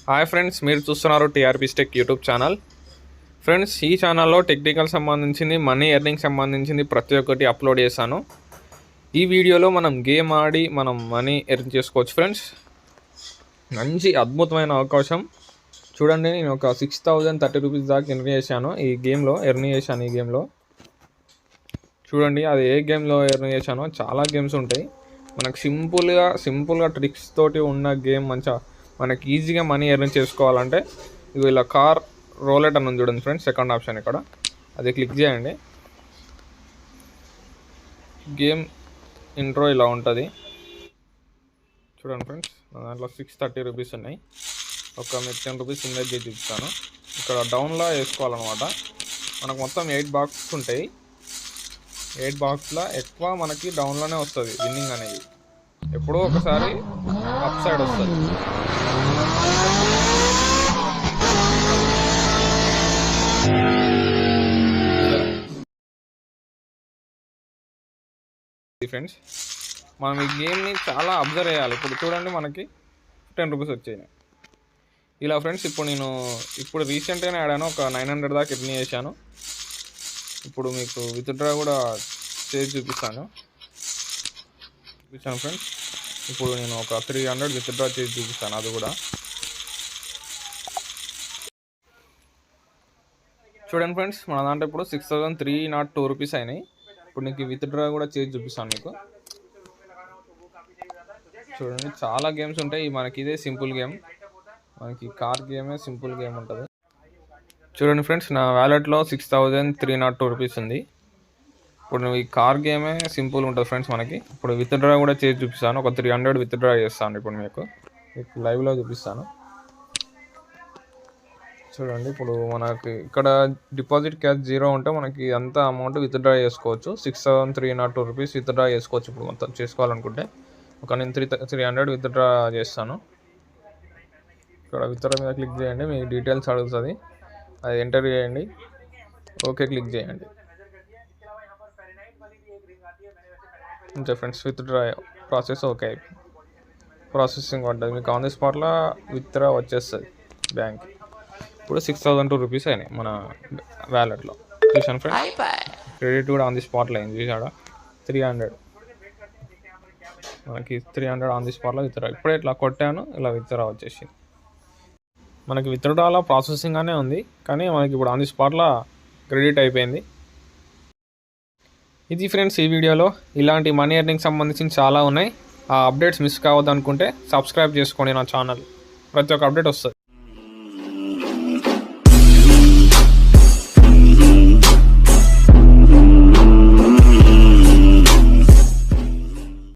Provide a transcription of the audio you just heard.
Hi friends, మీరు చూస్తున్నారు TRP tech YouTube channel. Friends, ఈ ఛానల్లో టెక్నికల్ సంబంధించింది, మనీ ఎర్నింగ్ సంబంధించింది ప్రతి ఒక్కటి అప్లోడ్ చేశాను. ఈ వీడియోలో మనం గేమ్ ఆడి మనం మనీ ఎర్న్ చేసుకోవచ్చు. ఫ్రెండ్స్, మంచి అద్భుతమైన అవకాశం. చూడండి, నేను ఒక 6030 రూపీస్ దాకా ఎర్న్ చేశాను ఈ గేమ్లో. ఈ గేమ్లో చూడండి, అది ఏ గేమ్లో ఎర్న్ చేశానో. చాలా గేమ్స్ ఉంటాయి, మనకు సింపుల్గా ట్రిక్స్ తోటి ఉన్న గేమ్. మనకి ఈజీగా మనీ ఎర్న్ చేసుకోవాలంటే ఇలా కార్ రోలెట్ అని ఉంది చూడండి ఫ్రెండ్స్, సెకండ్ ఆప్షన్ ఇక్కడ. అది క్లిక్ చేయండి. గేమ్ ఇంట్రో ఇలా ఉంటుంది చూడండి ఫ్రెండ్స్. దాంట్లో 630 రూపీస్ ఉన్నాయి. మీకు 10 రూపీస్ ఇన్వెస్ట్ చేసి చూపిస్తాను. ఇక్కడ డౌన్లో వేసుకోవాలన్నమాట. మనకు మొత్తం 8 బాక్సెస్ ఉంటాయి. 8 బాక్స్లో ఎక్కువ మనకి డౌన్లోనే వస్తుంది విన్నింగ్ అనేది. ఎప్పుడో ఒకసారి అప్ సైడ్ వస్తుంది. ఫ్రెండ్స్, మనం ఈ గేమ్ని చాలా అబ్జర్వ్ చేయాలి. ఇప్పుడు చూడండి, మనకి 10 రూపీస్ వచ్చాయి ఇలా. ఫ్రెండ్స్, ఇప్పుడు రీసెంట్గానే ఆడాను, ఒక 900 దాకా ఎర్న్ చేశాను. ఇప్పుడు మీకు విత్డ్రా కూడా చేసి చూపిస్తాను ఫ్రెండ్స్. ఇప్పుడు నేను ఒక 300 విత్డ్రా చేసి చూపిస్తాను. అది కూడా చూడండి ఫ్రెండ్స్. మన దాంట్లో ఇప్పుడు 6302 రూపీస్ అయినాయి. ఇప్పుడు నీకు విత్డ్రా కూడా చేసి చూపిస్తాను మీకు. చూడండి, చాలా గేమ్స్ ఉంటాయి. మనకి ఇదే సింపుల్ గేమ్, మనకి కార్ గేమే సింపుల్ గేమ్ ఉంటుంది. చూడండి ఫ్రెండ్స్, నా వ్యాలెట్లో 6302 రూపీస్ ఉంది. ఇప్పుడు ఈ కార్ గేమే సింపుల్ ఉంటుంది ఫ్రెండ్స్ మనకి. ఇప్పుడు విత్డ్రా కూడా చేసి చూపిస్తాను. ఒక 300 విత్డ్రా చేస్తాను. ఇప్పుడు మీకు లైవ్లో చూపిస్తాను. చూడండి, ఇప్పుడు మనకి ఇక్కడ డిపాజిట్ క్యాష్ 0 ఉంటే మనకి అంత అమౌంట్ విత్డ్రా చేసుకోవచ్చు. 6302 రూపీస్ విత్డ్రా చేసుకోవచ్చు ఇప్పుడు మొత్తం చేసుకోవాలనుకుంటే. నేను 300 విత్డ్రా చేస్తాను. ఇక్కడ విత్డ్రా మీద క్లిక్ చేయండి. మీ డీటెయిల్స్ అడుగుతుంది, అది ఎంటర్ చేయండి. ఓకే క్లిక్ చేయండి. అంతే friends, withdraw process okay processing పడ్డది. మీకు ఆన్ ది స్పాట్లో విత్డ్రా వచ్చేస్తుంది బ్యాంక్. ఇప్పుడు 6002 రూపీస్ అయినాయి మన వ్యాలెట్లో. చూసాను ఫ్రెండ్స్, క్రెడిట్ కూడా ఆన్ ది స్పాట్లో అయింది. చూసాడా, 300 మనకి 300 ఆన్ ది స్పాట్లో విత్డ్రా. ఇప్పుడే ఇట్లా కొట్టాను, ఇలా విత్డ్రా వచ్చేసింది. మనకి విత్డ్రాలో ప్రాసెసింగ్ అనే ఉంది, కానీ మనకి ఇప్పుడు ఆన్ ది స్పాట్లో క్రెడిట్ అయిపోయింది. ఇది ఫ్రెండ్స్, ఈ వీడియోలో ఇలాంటి మనీ ఎర్నింగ్ సంబంధించి చాలా ఉన్నాయి. ఆ అప్డేట్స్ మిస్ కావద్దు అనుకుంటే సబ్స్క్రైబ్ చేసుకోండి నా ఛానల్. ప్రతి ఒక్క అప్డేట్ వస్తుంది.